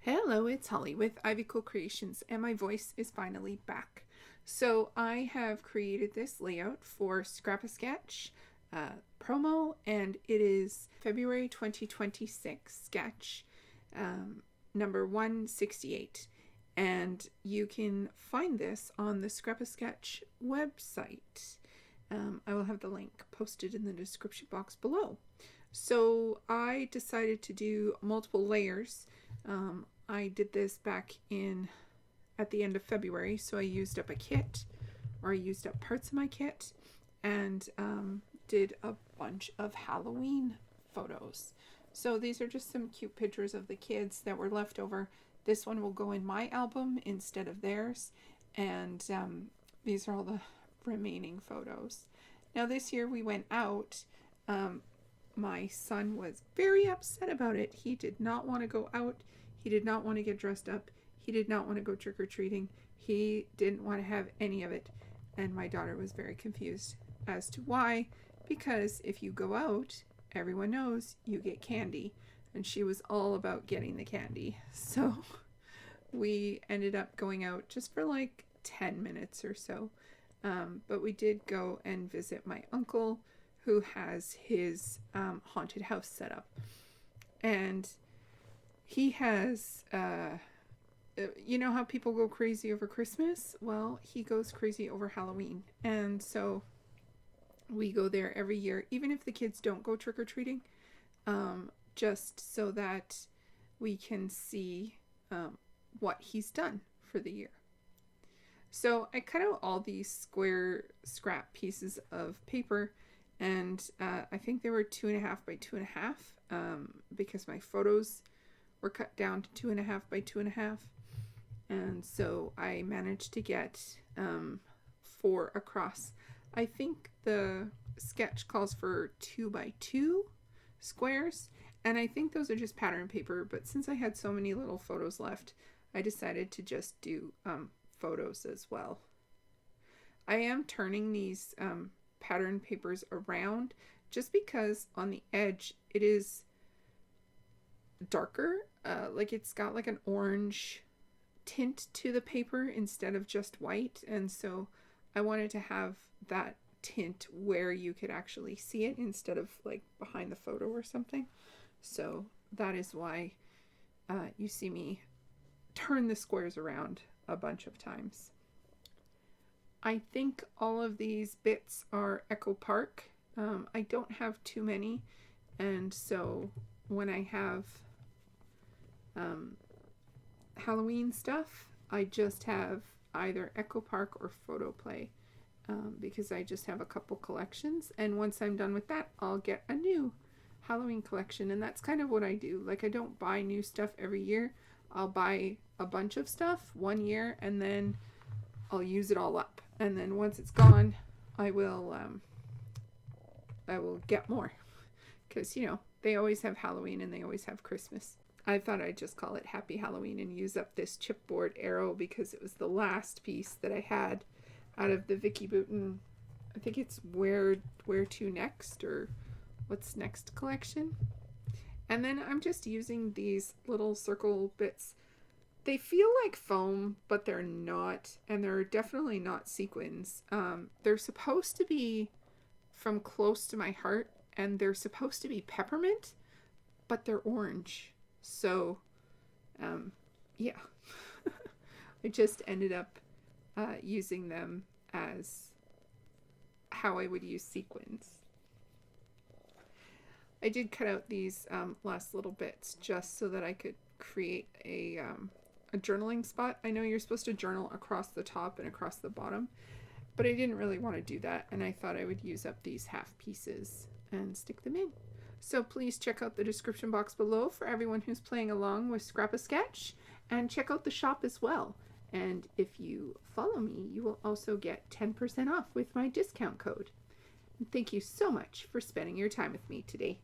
Hello, it's Holly with Ivy Cool Creations, and my voice is finally back. So I have created this layout for Scrap-A-Sketch promo, and it is February 2026 sketch number 168. And you can find this on the Scrap-A-Sketch website. I will have the link posted in the description box below. So I decided to do multiple layers. I did this back at the end of February, so I used up a kit, or I used up parts of my kit, and did a bunch of Halloween photos. So these are just some cute pictures of the kids that were left over. This one will go in my album instead of theirs, and these are all the remaining photos. Now this year we went out. My son was very upset about it. He did not want to go out. He did not want to get dressed up. He did not want to go trick-or-treating. He didn't want to have any of it. And my daughter was very confused as to why. Because if you go out, everyone knows you get candy. And she was all about getting the candy. So we ended up going out just for like 10 minutes or so. But we did go and visit my uncle, who has his haunted house set up. And he has, you know how people go crazy over Christmas? Well, he goes crazy over Halloween. And so we go there every year, even if the kids don't go trick-or-treating, just so that we can see what he's done for the year. So I cut out all these square scrap pieces of paper, and I think they were 2.5 by 2.5, because my photos were cut down to 2.5 by 2.5, and so I managed to get 4 across. I think the sketch calls for 2 by 2 squares, and I think those are just pattern paper, but since I had so many little photos left, I decided to just do photos as well. I am turning these pattern papers around just because on the edge it is darker, like it's got like an orange tint to the paper instead of just white, and so I wanted to have that tint where you could actually see it instead of like behind the photo or something. So that is why you see me turn the squares around a bunch of times. I think all of these bits are Echo Park. I don't have too many, and so when I have Halloween stuff, I just have either Echo Park or Photo Play, because I just have a couple collections, and once I'm done with that, I'll get a new Halloween collection, and that's kind of what I do. Like, I don't buy new stuff every year. I'll buy a bunch of stuff one year, and then I'll use it all up, and then once it's gone, I will get more, because you know they always have Halloween and they always have Christmas. I thought I'd just call it Happy Halloween and use up this chipboard arrow because it was the last piece that I had out of the Vicky Boutin, I think it's Where to Next, or What's Next collection. And then I'm just using these little circle bits. They feel like foam, but they're not, and they're definitely not sequins. They're supposed to be from close to my heart, and they're supposed to be peppermint, but they're orange. So, yeah. I just ended up using them as how I would use sequins. I did cut out these last little bits just so that I could create a journaling spot. I know you're supposed to journal across the top and across the bottom, but I didn't really want to do that, and I thought I would use up these half pieces and stick them in. So please check out the description box below for everyone who's playing along with Scrap-A-Sketch, and check out the shop as well. And if you follow me, you will also get 10% off with my discount code. And thank you so much for spending your time with me today.